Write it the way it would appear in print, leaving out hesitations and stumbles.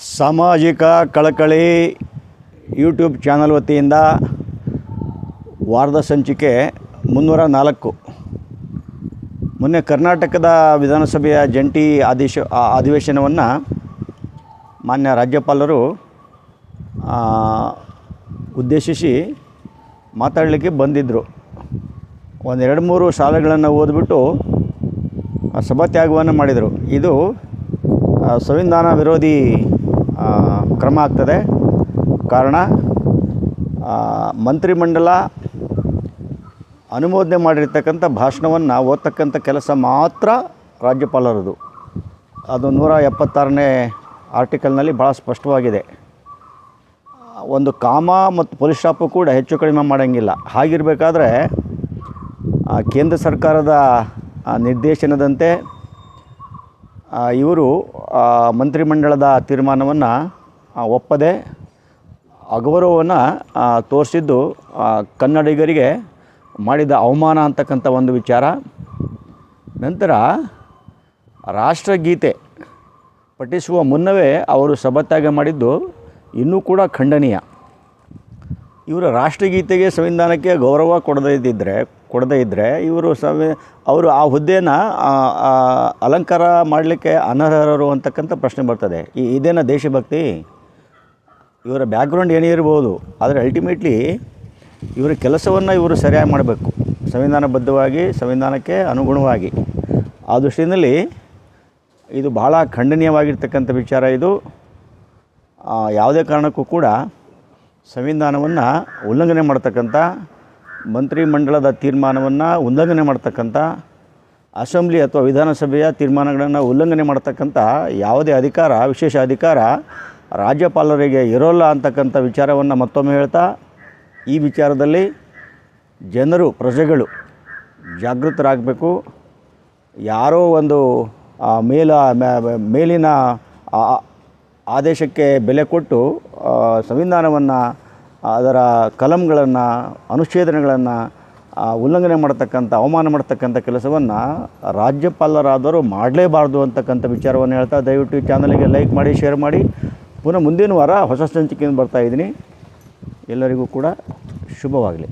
ಸಾಮಾಜಿಕ ಕಳಕಳಿ YouTube channel ವತಿಯಿಂದ ವಾರದ ಸಂಚಿಕೆ 304. ಮೊನ್ನೆ ಕರ್ನಾಟಕದ ವಿಧಾನಸಭೆಯ ಜಂಟಿ ಅಧಿವೇಶನವನ್ನು ಮಾನ್ಯ ರಾಜ್ಯಪಾಲರು ಉದ್ದೇಶಿಸಿ ಮಾತಾಡಲಿಕ್ಕೆ ಬಂದಿದ್ದರು. ಒಂದು 2-3 ಸಾಲುಗಳನ್ನು ಓದಿಬಿಟ್ಟು ಸಭಾತ್ಯಾಗವನ್ನು ಮಾಡಿದರು. ಇದು ಸಂವಿಧಾನ ವಿರೋಧಿ ಕ್ರಮ ಆಗ್ತದೆ. ಕಾರಣ, ಮಂತ್ರಿಮಂಡಲ ಅನುಮೋದನೆ ಮಾಡಿರ್ತಕ್ಕಂಥ ಭಾಷಣವನ್ನು ಓದ್ತಕ್ಕಂಥ ಕೆಲಸ ಮಾತ್ರ ರಾಜ್ಯಪಾಲರದು. ಅದು 176ನೇ ಆರ್ಟಿಕಲ್ನಲ್ಲಿ ಭಾಳ ಸ್ಪಷ್ಟವಾಗಿದೆ. ಒಂದು ಕಾಮ ಮತ್ತು ಪೊಲೀಸ್ ಸ್ಟಾಪು ಕೂಡ ಹೆಚ್ಚು ಕಡಿಮೆ ಮಾಡೋಂಗಿಲ್ಲ. ಹಾಗಿರಬೇಕಾದ್ರೆ ಕೇಂದ್ರ ಸರ್ಕಾರದ ನಿರ್ದೇಶನದಂತೆ ಇವರು ಮಂತ್ರಿಮಂಡಲದ ತೀರ್ಮಾನವನ್ನು ಒಪ್ಪದೆ ಅಗೌರವವನ್ನು ತೋರಿಸಿದ್ದು ಕನ್ನಡಿಗರಿಗೆ ಮಾಡಿದ ಅವಮಾನ ಅಂತಕ್ಕಂಥ ಒಂದು ವಿಚಾರ. ನಂತರ ರಾಷ್ಟ್ರಗೀತೆ ಪಠಿಸುವ ಮುನ್ನವೇ ಅವರು ಸಭಾತ್ಯಾಗ ಮಾಡಿದ್ದು ಇನ್ನೂ ಕೂಡ ಖಂಡನೀಯ. ಇವರು ರಾಷ್ಟ್ರಗೀತೆಗೆ ಸಂವಿಧಾನಕ್ಕೆ ಗೌರವ ಕೊಡದೇ ಇದ್ದರೆ ಇವರು ಅವರು ಆ ಹುದ್ದೆಯನ್ನು ಅಲಂಕಾರ ಮಾಡಲಿಕ್ಕೆ ಅನರ್ಹರು ಅಂತಕ್ಕಂಥ ಪ್ರಶ್ನೆ ಬರ್ತದೆ. ಇದೇನ ದೇಶಭಕ್ತಿ? ಇವರ ಬ್ಯಾಕ್ಗ್ರೌಂಡ್ ಏನೇ ಇರ್ಬೋದು, ಆದರೆ ಅಲ್ಟಿಮೇಟ್ಲಿ ಇವರ ಕೆಲಸವನ್ನು ಇವರು ಸರಿಯಾಗಿ ಮಾಡಬೇಕು, ಸಂವಿಧಾನಬದ್ಧವಾಗಿ, ಸಂವಿಧಾನಕ್ಕೆ ಅನುಗುಣವಾಗಿ. ಆ ದೃಷ್ಟಿಯಲ್ಲಿ ಇದು ಭಾಳ ಖಂಡನೀಯವಾಗಿರ್ತಕ್ಕಂಥ ವಿಚಾರ. ಇದು ಯಾವುದೇ ಕಾರಣಕ್ಕೂ ಕೂಡ ಸಂವಿಧಾನವನ್ನು ಉಲ್ಲಂಘನೆ ಮಾಡ್ತಕ್ಕಂಥ, ಮಂತ್ರಿಮಂಡಲದ ತೀರ್ಮಾನವನ್ನು ಉಲ್ಲಂಘನೆ ಮಾಡ್ತಕ್ಕಂಥ, ಅಸೆಂಬ್ಲಿ ಅಥವಾ ವಿಧಾನಸಭೆಯ ತೀರ್ಮಾನಗಳನ್ನು ಉಲ್ಲಂಘನೆ ಮಾಡ್ತಕ್ಕಂಥ ಯಾವುದೇ ಅಧಿಕಾರ, ವಿಶೇಷ ಅಧಿಕಾರ ರಾಜ್ಯಪಾಲರಿಗೆ ಇರೋಲ್ಲ ಅಂತಕ್ಕಂಥ ವಿಚಾರವನ್ನು ಮತ್ತೊಮ್ಮೆ ಹೇಳ್ತಾ, ಈ ವಿಚಾರದಲ್ಲಿ ಜನರು, ಪ್ರಜೆಗಳು ಜಾಗೃತರಾಗಬೇಕು. ಯಾರೋ ಒಂದು ಮೇಲಿನ ಆದೇಶಕ್ಕೆ ಬೆಲೆ ಕೊಟ್ಟು ಸಂವಿಧಾನವನ್ನು, ಅದರ ಕಲಂಗಳನ್ನು, ಅನುಚ್ಛೇದನೆಗಳನ್ನು ಉಲ್ಲಂಘನೆ ಮಾಡ್ತಕ್ಕಂಥ, ಅವಮಾನ ಮಾಡ್ತಕ್ಕಂಥ ಕೆಲಸವನ್ನು ರಾಜ್ಯಪಾಲರಾದವರು ಮಾಡಲೇಬಾರ್ದು ಅಂತಕ್ಕಂಥ ವಿಚಾರವನ್ನು ಹೇಳ್ತಾ, ದಯವಿಟ್ಟು ಈ ಚಾನಲಿಗೆ ಲೈಕ್ ಮಾಡಿ, ಶೇರ್ ಮಾಡಿ. ಪುನಃ ಮುಂದಿನ ವಾರ ಹೊಸ ಸಂಚಿಕೆಯಿಂದ ಬರ್ತಾಯಿದ್ದೀನಿ. ಎಲ್ಲರಿಗೂ ಕೂಡ ಶುಭವಾಗಲಿ.